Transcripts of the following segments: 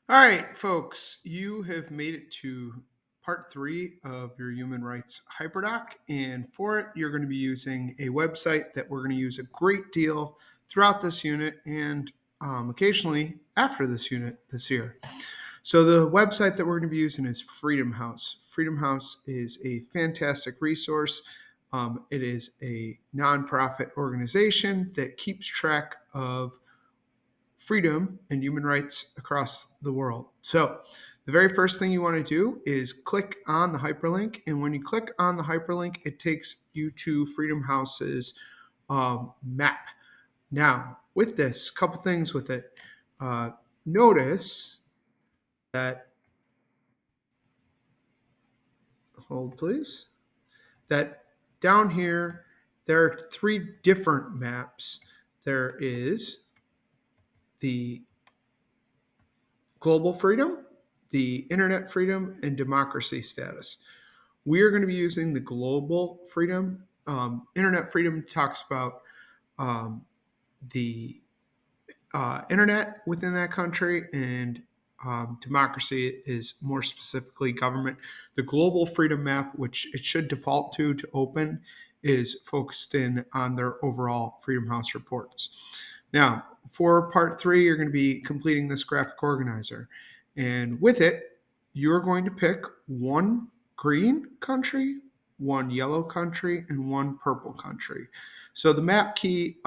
All right, folks, you have made it to part 3 of your human rights hyperdoc. And for it, you're going to be using a website that we're going to use a great deal throughout this unit and occasionally after this unit this year. So, the website that we're going to be using is Freedom House. Freedom House is a fantastic resource. It is a nonprofit organization that keeps track of freedom and human rights across the world. So, the very first thing you want to do is click on the hyperlink. And when you click on the hyperlink, it takes you to Freedom House's map. Now, with this, a couple things with it. Notice that, hold please, that down here, there are 3 different maps. There is the global freedom, the internet freedom, and democracy status. We are going to be using the global freedom. Internet freedom talks about the internet within that country, and democracy is more specifically government. The global freedom map, which it should default to open, is focused in on their overall Freedom House reports. Now, for part 3, you're going to be completing this graphic organizer. And with it, you're going to pick one green country, one yellow country, and one purple country. So the map key,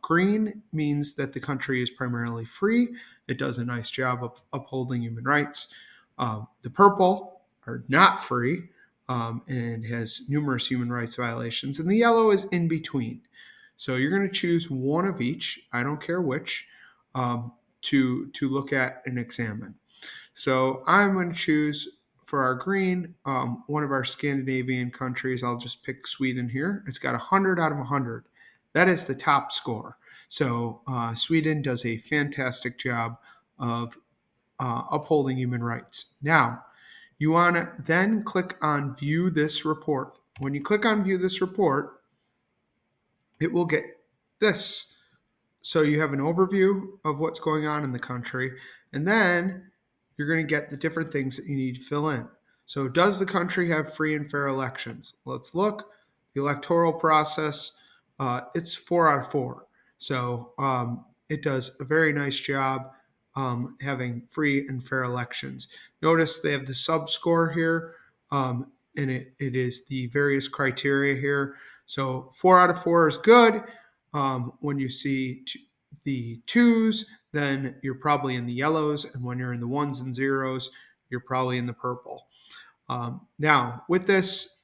green, means that the country is primarily free. It does a nice job of upholding human rights. The purple are not free and has numerous human rights violations. And the yellow is in between. So you're going to choose one of each, I don't care which, to look at and examine. So I'm going to choose for our green, one of our Scandinavian countries. I'll just pick Sweden here. It's got 100 out of 100. That is the top score. So Sweden does a fantastic job of upholding human rights. Now, you want to then click on View This Report. When you click on View This Report, it will get this. So you have an overview of what's going on in the country, and then you're going to get the different things that you need to fill in. So does the country have free and fair elections? Let's look. The electoral process, it's 4 out of 4. So it does a very nice job having free and fair elections. Notice they have the sub-score here, and it is the various criteria here. So 4 out of 4 is good. When you see the 2s, then you're probably in the yellows, and when you're in the 1s and 0s, you're probably in the purple. Now, with this,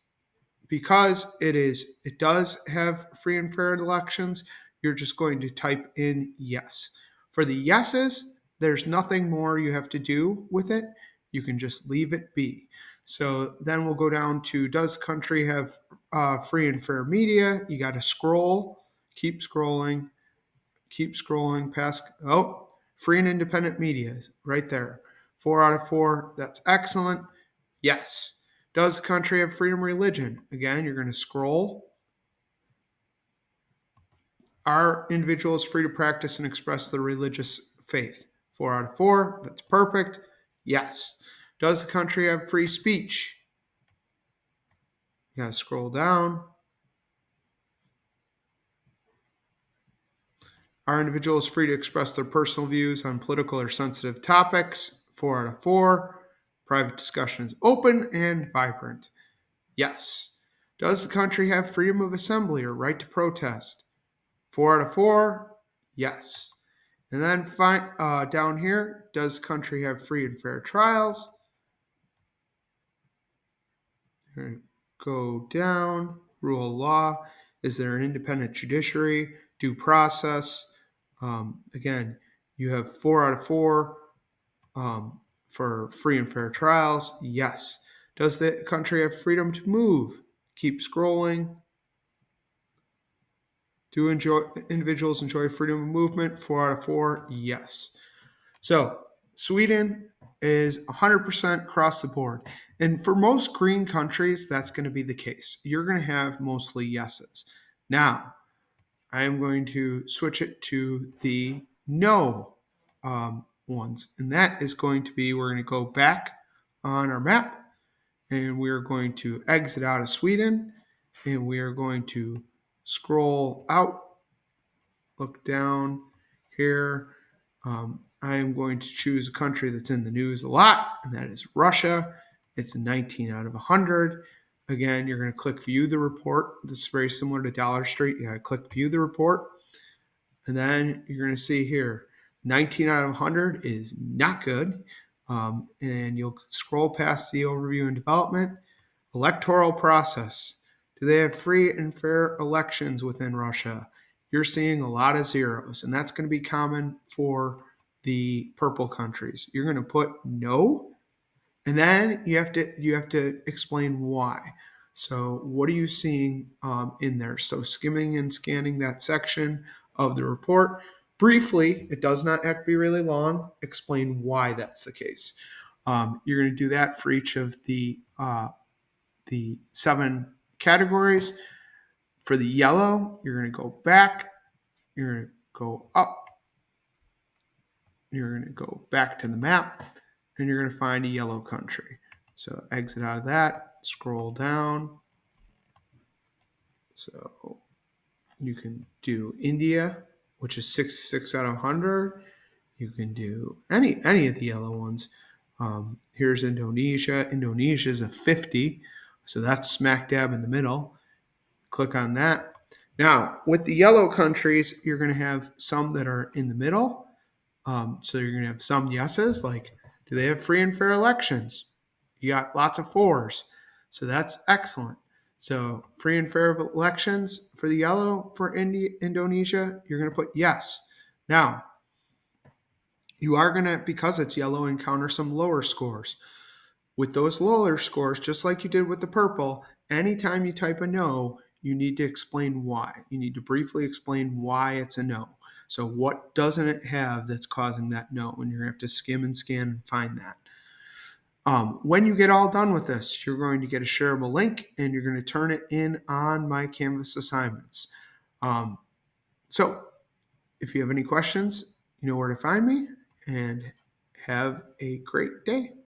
because it does have free and fair elections, you're just going to type in yes. For the yeses, there's nothing more you have to do with it. You can just leave it be. So then we'll go down to, does country have free and fair media? You got to scroll, keep scrolling past. Oh, free and independent media right there. 4 out of 4. That's excellent. Yes. Does the country have freedom of religion? Again, you're going to scroll. Are individuals free to practice and express their religious faith? 4 out of 4. That's perfect. Yes. Does the country have free speech? You got to scroll down. Are individuals free to express their personal views on political or sensitive topics? 4 out of 4. Private discussion is open and vibrant. Yes. Does the country have freedom of assembly or right to protest? 4 out of 4. Yes. And then down here, does the country have free and fair trials? Go down. Rule of law. Is there an independent judiciary? Due process. Again, you have 4 out of 4 for free and fair trials. Yes. Does the country have freedom to move? Keep scrolling. Do individuals enjoy freedom of movement? 4 out of 4. Yes. So Sweden is 100% across the board. And for most green countries, that's going to be the case. You're going to have mostly yeses. Now, I am going to switch it to the no ones. And that is going to be, we're going to go back on our map and we're going to exit out of Sweden and we are going to scroll out, look down here. I am going to choose a country that's in the news a lot, and that is Russia. It's a 19 out of 100. Again, you're going to click view the report. This is very similar to Dollar Street. You got to click view the report. And then you're going to see here 19 out of 100 is not good. And you'll scroll past the overview and development. Electoral process. Do they have free and fair elections within Russia? You're seeing a lot of zeros, and that's going to be common for the purple countries. You're going to put no, and then you have to explain why. So what are you seeing in there? So skimming and scanning that section of the report briefly. It does not have to be really long. Explain why that's the case. You're going to do that for each of the 7 categories. For the yellow, you're going to go back, you're going to go up, you're going to go back to the map, and you're going to find a yellow country. So exit out of that, scroll down. So you can do India, which is 66 out of 100. You can do any of the yellow ones. Here's Indonesia. Indonesia is a 50, so that's smack dab in the middle. Click on that. Now, with the yellow countries, you're going to have some that are in the middle. So you're going to have some yeses, like, do they have free and fair elections? You got lots of 4s. So that's excellent. So free and fair elections for the yellow for Indonesia, you're going to put yes. Now, you are going to, because it's yellow, encounter some lower scores. With those lower scores, just like you did with the purple, anytime you type a no, you need to explain why. You need to briefly explain why it's a no. So what doesn't it have that's causing that no? And you're going to have to skim and scan and find that. When you get all done with this, you're going to get a shareable link and you're going to turn it in on my Canvas assignments. So if you have any questions, you know where to find me, and have a great day.